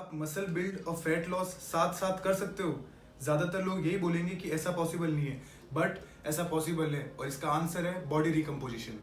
आप muscle build और fat loss साथ साथ कर सकते हो? ज़्यादातर लोग यही बोलेंगे कि ऐसा पॉसिबल नहीं है, बट ऐसा पॉसिबल है और इसका आंसर है बॉडी रिकम्पोजिशन।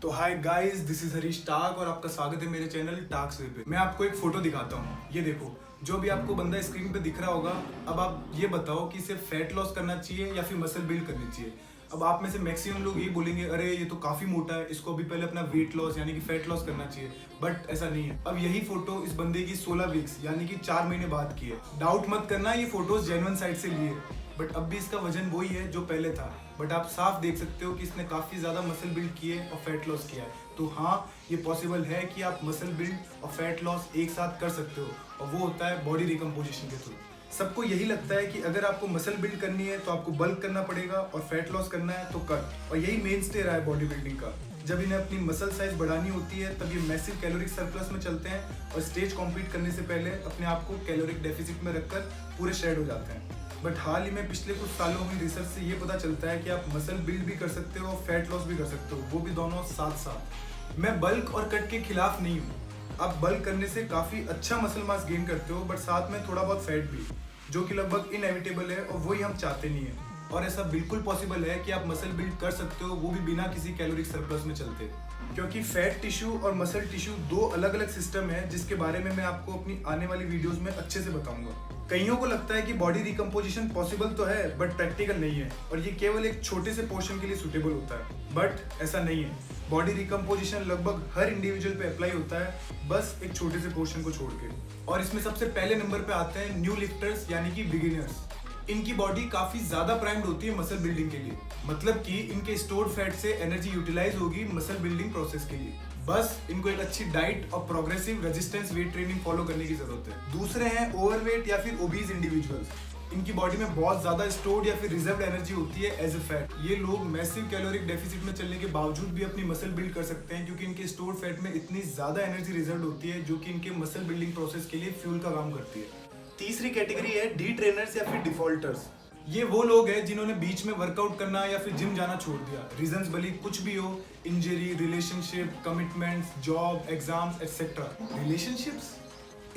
तो hi guys, this is Harish Tak और आपका स्वागत है मेरे चैनल टाक्स वे पे। मैं आपको एक फोटो दिखाता हूँ, ये देखो। जो भी आपको बंदा स्क्रीन पे दिख रहा होगा, अब आप ये बताओ कि इसे फैट लॉस करना चाहिए या फिर मसल बिल्ड करनी चाहिए। अब आप में से मैक्सिमम लोग यही बोलेंगे, अरे ये तो काफी मोटा है, इसको अभी पहले अपना वेट लॉस यानी कि फैट लॉस करना चाहिए। बट ऐसा नहीं है। अब यही फोटो इस बंदे की 16 वीक्स यानी कि 4 महीने बाद की है। डाउट मत करना, ये फोटोज जेन्युइन साइट से लिए, बट अब भी इसका वजन वही है जो पहले था। बट आप साफ देख सकते हो कि इसने काफी ज्यादा मसल बिल्ड किए और फैट लॉस किया है। तो हाँ, ये पॉसिबल है कि आप मसल बिल्ड और फैट लॉस एक साथ कर सकते हो, और वो होता है बॉडी रिकम्पोजिशन के थ्रू। सबको यही लगता है कि अगर आपको मसल बिल्ड करनी है तो आपको बल्क करना पड़ेगा और फैट लॉस करना है तो कट, और यही मेन स्टे रहा है बॉडी बिल्डिंग का। जब इन्हें अपनी मसल साइज बढ़ानी होती है तब ये मैसिव कैलोरिक सरप्लस में चलते हैं और स्टेज कॉम्पीट करने से पहले अपने आप को कैलोरिक डेफिसिट में रखकर पूरे शेड हो जाते हैं। बट हाल ही में पिछले कुछ सालों में रिसर्च से ये पता चलता है कि आप मसल बिल्ड भी कर सकते हो और फैट लॉस भी कर सकते हो, वो भी दोनों साथ साथ। मैं बल्क और कट के खिलाफ नहीं हूँ। आप बल्क करने से काफी अच्छा मसल मास गेन करते हो, बट साथ में थोड़ा बहुत फैट भी, जो कि लगभग इनएविटेबल है और वही हम चाहते नहीं है। और ऐसा बिल्कुल पॉसिबल है कि आप मसल बिल्ड कर सकते हो, वो भी बिना किसी कैलोरिक सरप्लस में चलते। क्योंकि फैट टिश्यू और मसल टिश्यू दो अलग अलग सिस्टम है, जिसके बारे में मैं आपको अपनी आने वाली वीडियोस में अच्छे से बताऊंगा। कईयों को लगता है कि बॉडी रिकम्पोजिशन पॉसिबल तो है, बट प्रैक्टिकल नहीं है और ये केवल एक छोटे से पोर्शन के लिए सुटेबल होता है। बट ऐसा नहीं है। बॉडी रिकम्पोजिशन लगभग हर इंडिविजुअल पे अप्लाई होता है, बस एक छोटे से पोर्शन को छोड़ के। और इसमें सबसे पहले नंबर पे आते हैं न्यू लिफ्टर्स यानी कि बिगिनर्स। इनकी बॉडी काफी ज्यादा प्राइम्ड होती है मसल बिल्डिंग के लिए, मतलब कि इनके स्टोर्ड फैट से एनर्जी यूटिलाइज होगी मसल बिल्डिंग प्रोसेस के लिए। बस इनको एक अच्छी डाइट और progressive resistance weight training follow करने की जरूरत है। दूसरे हैं ओवरवेट या फिर ओबीज इंडिविजुअल्स। इनकी बॉडी में बहुत ज्यादा स्टोर्ड या फिर रिजर्व एनर्जी होती है एज ए फैट। ये लोग मैसिव कैलोरिक डेफिसिट में चलने के बावजूद भी अपनी मसल बिल्ड कर सकते हैं, क्योंकि इनके स्टोर्ड फैट में इतनी ज्यादा एनर्जी रिजर्व होती है, जो कि इनके मसल बिल्डिंग प्रोसेस के लिए फ्यूल का काम करती है। तीसरी कैटेगरी है डी ट्रेनर्स या फिर डिफॉल्टर्स। ये वो लोग हैं जिन्होंने बीच में वर्कआउट करना या फिर जिम जाना छोड़ दिया। रीजंस भले कुछ भी हो, injury, relationship, commitments, job, exams etcetera. Relationships,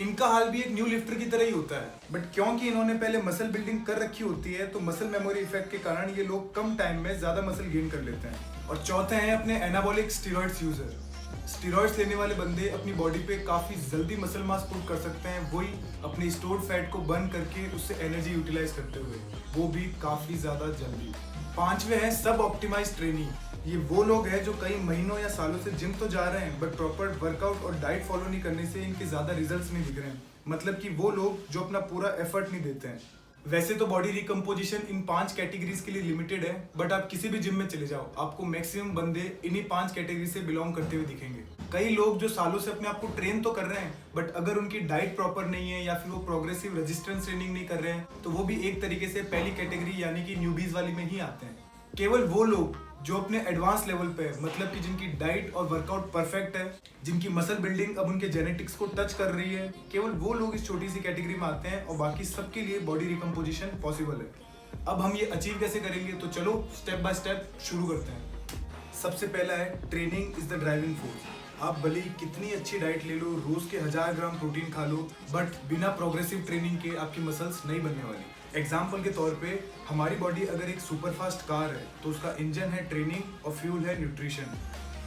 इनका हाल भी एक न्यू लिफ्टर की तरह ही होता है, बट क्योंकि इन्होंने पहले मसल बिल्डिंग कर रखी होती है तो मसल मेमोरी इफेक्ट के कारण ये लोग कम टाइम में ज्यादा मसल गेन कर लेते हैं। और चौथे हैं अपने एनाबॉलिक स्टीरॉइड्स यूजर। स्टीरॉइड्स लेने वाले बंदे अपनी बॉडी पे काफी जल्दी मसल मास पुट कर सकते हैं, वही अपने स्टोर्ड फैट को बर्न करके उससे एनर्जी यूटिलाइज करते हुए, वो भी काफी ज्यादा जल्दी। पांचवे हैं सब ऑप्टिमाइज ट्रेनिंग। ये वो लोग हैं जो कई महीनों या सालों से जिम तो जा रहे हैं, बट प्रॉपर वर्कआउट और डाइट फॉलो नहीं करने से इनके ज्यादा रिजल्ट्स नहीं दिख रहे हैं। मतलब कि वो लोग जो अपना पूरा एफर्ट नहीं देते हैं। वैसे तो बॉडी रिकम्पोजिशन इन 5 कैटेगरीज के लिए लिमिटेड है, बट आप किसी भी जिम में चले जाओ, आपको मैक्सिमम बंदे इन्हीं 5 कैटेगरी से बिलोंग करते हुए दिखेंगे। कई लोग जो सालों से अपने आप को ट्रेन तो कर रहे हैं, बट अगर उनकी डाइट प्रॉपर नहीं है या फिर वो प्रोग्रेसिव रेजिस्टेंस ट्रेनिंग नहीं कर रहे हैं, तो वो भी एक तरीके से पहली कैटेगरी यानी कि न्यूबीज वाली में ही आते हैं। केवल वो लोग जो अपने एडवांस लेवल पे है, मतलब कि जिनकी डाइट और वर्कआउट परफेक्ट है, जिनकी मसल बिल्डिंग अब उनके जेनेटिक्स को टच कर रही है, केवल वो लोग इस छोटी सी कैटेगरी में आते हैं और बाकी सबके लिए बॉडी रिकम्पोजिशन पॉसिबल है। अब हम ये अचीव कैसे करेंगे, तो चलो स्टेप बाय स्टेप शुरू करते हैं। सबसे पहला है training is the driving force. आप भले ही कितनी अच्छी डाइट ले लो, रोज के 1000 ग्राम प्रोटीन खा लो, बट बिना प्रोग्रेसिव ट्रेनिंग के आपकी मसल्स नहीं बनने वाली। एग्जाम्पल के तौर पे हमारी बॉडी अगर एक सुपरफास्ट कार है, तो उसका इंजन है ट्रेनिंग और फ्यूल है न्यूट्रिशन।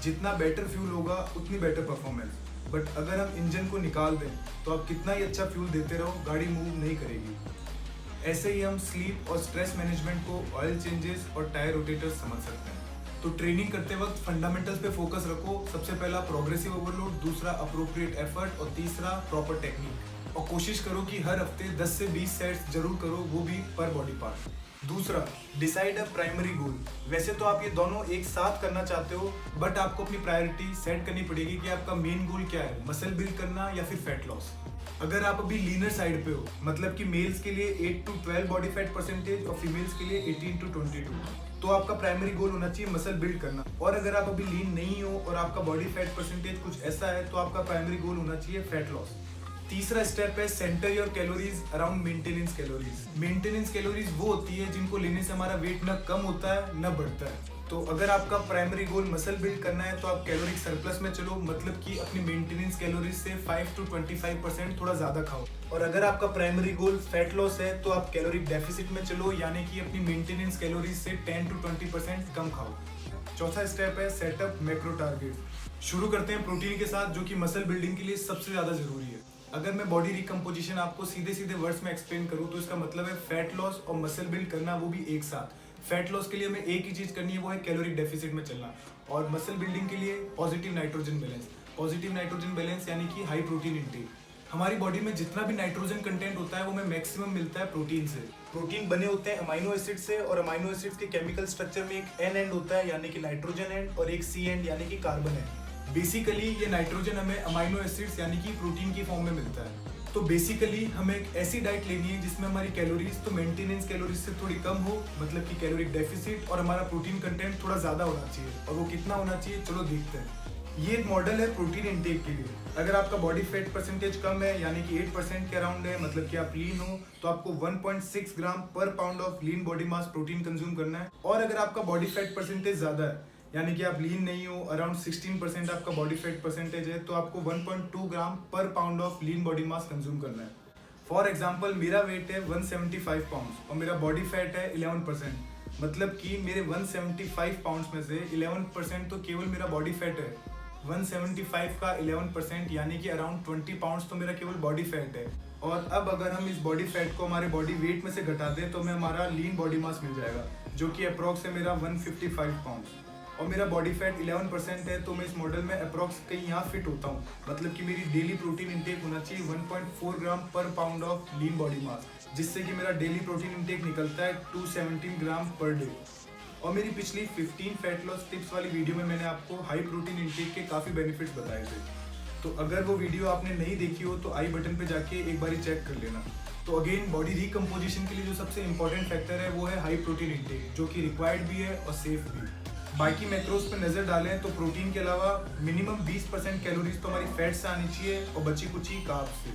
जितना बेटर फ्यूल होगा उतनी बेटर परफॉर्मेंस। बट अगर हम इंजन को निकाल दें तो आप कितना ही अच्छा फ्यूल देते रहो, गाड़ी मूव नहीं करेगी। ऐसे ही हम स्लीप और स्ट्रेस मैनेजमेंट को ऑयल चेंजेस और टायर रोटेटर्स समझ सकते हैं। तो ट्रेनिंग करते वक्त फंडामेंटल्स पे फोकस रखो। सबसे पहला प्रोग्रेसिव ओवरलोड, दूसरा अप्रोप्रिएट एफर्ट और तीसरा प्रॉपर टेक्निक। और कोशिश करो कि हर हफ्ते 10 से 20 सेट्स जरूर करो, वो भी पर बॉडी पार्ट। दूसरा, डिसाइड अ प्राइमरी गोल। वैसे तो आप ये दोनों एक साथ करना चाहते हो, बट आपको अपनी प्रायोरिटी सेट करनी पड़ेगी कि आपका मेन गोल क्या है, मसल बिल्ड करना या फिर फैट लॉस। अगर आप अभी लीनर साइड पे हो, मतलब कि मेल्स के लिए 8 to 12 बॉडी फैट परसेंटेज और फीमेल्स के लिए 18 to 22, तो आपका प्राइमरी गोल होना चाहिए मसल बिल्ड करना। और अगर आप अभी लीन नहीं हो और आपका बॉडी फैट परसेंटेज कुछ ऐसा है, तो आपका प्राइमरी गोल होना चाहिए फैट लॉस। तीसरा स्टेप है centre your calories around maintenance calories. Maintenance calories वो होती है जिनको लेने से हमारा वेट न कम होता है न बढ़ता है। तो अगर आपका प्राइमरी गोल मसल बिल्ड करना है तो आप कैलोरिक सरप्लस में चलो, मतलब कि अपनी मेंटेनेंस कैलोरीज से 5 to 25% थोड़ा ज़्यादा खाओ। और अगर आपका प्राइमरी गोल फैट लॉस है तो आप कैलोरिक डेफिसिट में चलो, यानी कि अपनी मेंटेनेंस कैलोरीज से 10 to 20% कम खाओ। चौथा स्टेप है सेटअप मैक्रो टारगेट। शुरू करते हैं प्रोटीन के साथ, जो कि मसल बिल्डिंग के लिए सबसे ज़्यादा जरूरी है। अगर मैं बॉडी रिकम्पोजिशन आपको सीधे सीधे वर्ड्स में एक्सप्लेन करूँ तो इसका मतलब है फैट लॉस और मसल बिल्ड करना, वो भी एक साथ। फैट लॉस के लिए हमें एक ही चीज़ करनी है, वो है कैलोरिक डेफिसिट में चलना। और मसल बिल्डिंग के लिए positive nitrogen balance. Positive nitrogen balance यानी कि हाई प्रोटीन इंटेक। हमारी बॉडी में जितना भी नाइट्रोजन कंटेंट होता है वो हमें मैक्सिमम मिलता है प्रोटीन से। प्रोटीन बने होते हैं अमाइनो एसिड से, और अमाइनो एसिड्स के केमिकल स्ट्रक्चर में एक एन एंड होता है यानी कि नाइट्रोजन एंड, और एक सी एंड यानी कि कार्बन एंड। बेसिकली ये नाइट्रोजन हमें अमाइनो एसिड्स यानी कि प्रोटीन की फॉर्म में मिलता है। तो बेसिकली हमें एक ऐसी डाइट लेनी है जिसमें हमारी कैलोरीज तो मेंटेनेंस कैलोरीज से थोड़ी कम हो, मतलब कि कैलोरिक डेफिसिट, और हमारा प्रोटीन कंटेंट थोड़ा ज़्यादा होना चाहिए। और वो कितना होना चाहिए, चलो देखते हैं। ये एक मॉडल है प्रोटीन इंटेक के लिए। अगर आपका बॉडी फैट परसेंटेज कम है, यानी कि 8% के अराउंड है, मतलब कि आप लीन हो, तो आपको 1.6 ग्राम पर pound of lean body mass protein consume करना है। और अगर आपका बॉडी फैट परसेंटेज ज़्यादा है, यानी कि आप लीन नहीं हो, अराउंड 16% आपका बॉडी फैट परसेंटेज है, तो आपको 1.2 ग्राम पर pound of lean body mass consume करना है। फॉर एग्जाम्पल मेरा वेट है 175 पाउंड्स और मेरा बॉडी फैट है 11%, मतलब कि मेरे 175 पाउंड्स में से 11% तो केवल मेरा बॉडी फैट है। 175 का 11% यानी कि अराउंड 20 पाउंड्स तो मेरा केवल बॉडी फैट है। और अब अगर हम इस बॉडी फैट को हमारे बॉडी वेट में से घटा दें तो हमें हमारा लीन बॉडी मास मिल जाएगा, जो कि अप्रॉक्स है मेरा 155 पाउंड्स। और मेरा बॉडी फैट 11% है, तो मैं इस मॉडल में अप्रॉक्स कहीं यहाँ फिट होता हूँ, मतलब कि मेरी डेली प्रोटीन इंटेक होना चाहिए 1.4 ग्राम पर pound of lean body mass, जिससे कि मेरा डेली प्रोटीन इंटेक निकलता है 217 ग्राम पर डे। और मेरी पिछली 15 फैट लॉस टिप्स वाली वीडियो में मैंने आपको हाई प्रोटीन इंटेक के काफ़ी बेनिफिट्स बताए थे। तो अगर वो वीडियो आपने नहीं देखी हो तो आई बटन पे जाके एक बारी चेक कर लेना। तो अगेन बॉडी रिकम्पोजिशन के लिए जो सबसे इंपॉर्टेंट फैक्टर है वो है हाई प्रोटीन इंटेक, जो कि रिक्वायर्ड भी है और सेफ भी। बाकी मैक्रोज पे नज़र डालें तो प्रोटीन के अलावा मिनिमम 20% कैलोरीज तो हमारी फैट से आनी चाहिए और बची कुची कार्ब्स से।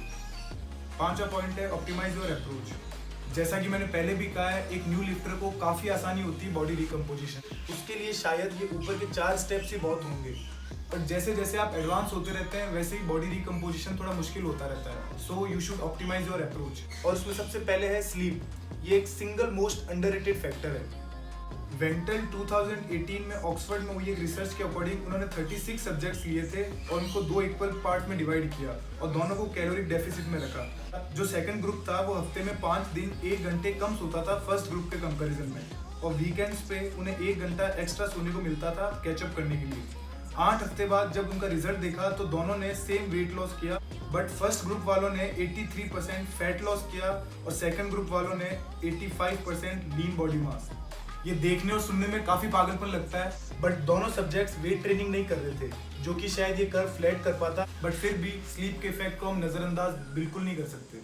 पांचवा पॉइंट है ऑप्टिमाइज योर अप्रोच। जैसा कि मैंने पहले भी कहा है, एक न्यू लिफ्टर को काफ़ी आसानी होती है बॉडी रिकम्पोजिशन। उसके लिए शायद ये ऊपर के 4 स्टेप्स ही बहुत होंगे, पर जैसे जैसे आप एडवांस होते रहते हैं वैसे ही बॉडी रिकम्पोजिशन थोड़ा मुश्किल होता रहता है। So you should optimize your approach. और उसमें सबसे पहले है स्लीप। ये एक सिंगल मोस्ट अंडररेटेड फैक्टर है। वेंटल 2018 में ऑक्सफोर्ड में हुई एक रिसर्च के अकॉर्डिंग उन्होंने 36 सब्जेक्ट्स लिए थे और उनको 2 इक्वल पार्ट में डिवाइड किया और दोनों को कैलोरिक डेफिसिट में रखा। जो सेकंड ग्रुप था वो हफ्ते में 5 दिन 1 घंटे कम सोता था फर्स्ट ग्रुप के कंपैरिजन में, और वीकेंड्स पे उन्हें 1 घंटा एक्स्ट्रा सोने को मिलता था कैचअप करने के लिए। 8 हफ्ते बाद जब उनका रिजल्ट देखा तो दोनों ने सेम वेट लॉस किया, बट फर्स्ट ग्रुप वालों ने 83% फैट लॉस किया और सेकंड ग्रुप वालों ने 85% लीन बॉडी मास। ये देखने और सुनने में काफी पागलपन लगता है, बट दोनों सब्जेक्ट्स वेट ट्रेनिंग नहीं कर रहे थे, जो कि शायद ये कर्व फ्लैट कर पाता, बट फिर भी स्लीप के इफेक्ट को हम नजरअंदाज बिल्कुल नहीं कर सकते।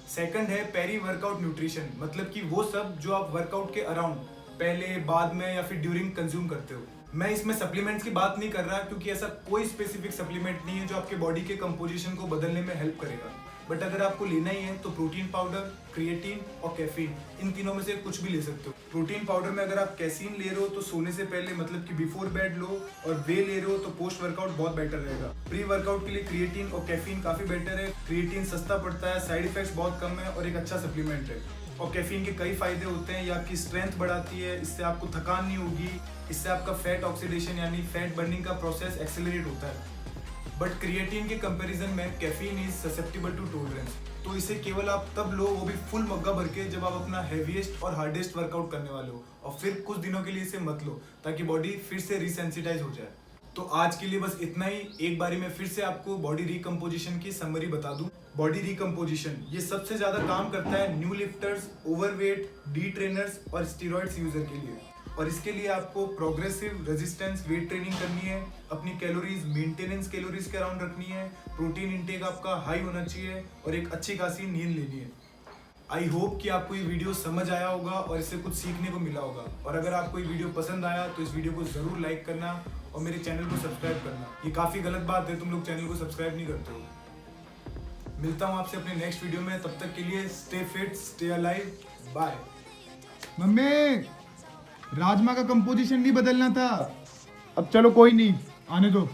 सेकंड है पेरी वर्कआउट न्यूट्रिशन, मतलब कि वो सब जो आप वर्कआउट के अराउंड पहले, बाद में या फिर ड्यूरिंग कंज्यूम करते हो। मैं इसमें सप्लीमेंट्स की बात नहीं कर रहा, क्योंकि ऐसा कोई स्पेसिफिक सप्लीमेंट नहीं है जो आपके बॉडी के कंपोजिशन को बदलने में हेल्प करेगा। बट अगर आपको लेना ही है तो प्रोटीन पाउडर, क्रिएटिन और कैफीन, इन तीनों में से कुछ भी ले सकते हो। प्रोटीन पाउडर में अगर आप कैसीन ले रहे हो तो सोने से पहले, मतलब कि बिफोर बेड लो, और वे ले रहे हो तो पोस्ट वर्कआउट बहुत बेटर रहेगा। प्री वर्कआउट के लिए क्रिएटिन और कैफीन काफी बेटर है। क्रिएटिन सस्ता पड़ता है, साइड इफेक्ट्स बहुत कम है और एक अच्छा सप्लीमेंट है। और कैफीन के कई फायदे होते हैं, ये आपकी स्ट्रेंथ बढ़ाती है, इससे आपको थकान नहीं होगी, इससे आपका फैट ऑक्सीडेशन यानी फैट बर्निंग का प्रोसेस एक्सेलरेट होता है। बट क्रिएटिन के कंपैरिजन में caffeine is susceptible to tolerance, तो इसे केवल आप तब लो, वो भी फुल मग्गा भर के, जब आप अपना हैवीएस्ट और हार्डेस्ट वर्कआउट करने वाले हो, और फिर कुछ दिनों के लिए इसे मत लो ताकि बॉडी फिर से रिसेंसिटाइज हो जाए। तो आज के लिए बस इतना ही। एक बारी मैं फिर से आपको बॉडी रिकम्पोजिशन की समरी बता दूं। बॉडी रिकम्पोजिशन ये सबसे ज्यादा काम करता है new lifters, overweight, D trainers और स्टीरॉइड्स यूजर के लिए। और इसके लिए आपको प्रोग्रेसिव रेजिस्टेंस वेट ट्रेनिंग करनी है, अपनी कैलोरीज मेंटेनेंस कैलोरीज के अराउंड रखनी है, प्रोटीन इंटेक आपका हाई होना चाहिए और एक अच्छी खासी नींद लेनी है। आई होप कि आपको ये वीडियो समझ आया होगा और इससे कुछ सीखने को मिला होगा। और अगर आपको ये वीडियो पसंद आया तो इस वीडियो को जरूर लाइक करना और मेरे चैनल को सब्सक्राइब करना। ये काफ़ी गलत बात है, तुम लोग चैनल को सब्सक्राइब नहीं करते हो। मिलता हूँ आपसे अपने नेक्स्ट वीडियो में, तब तक के लिए stay fit, stay alive, bye. Mummy rajma का कंपोजिशन नहीं बदलना था। अब चलो कोई नहीं, आने दो।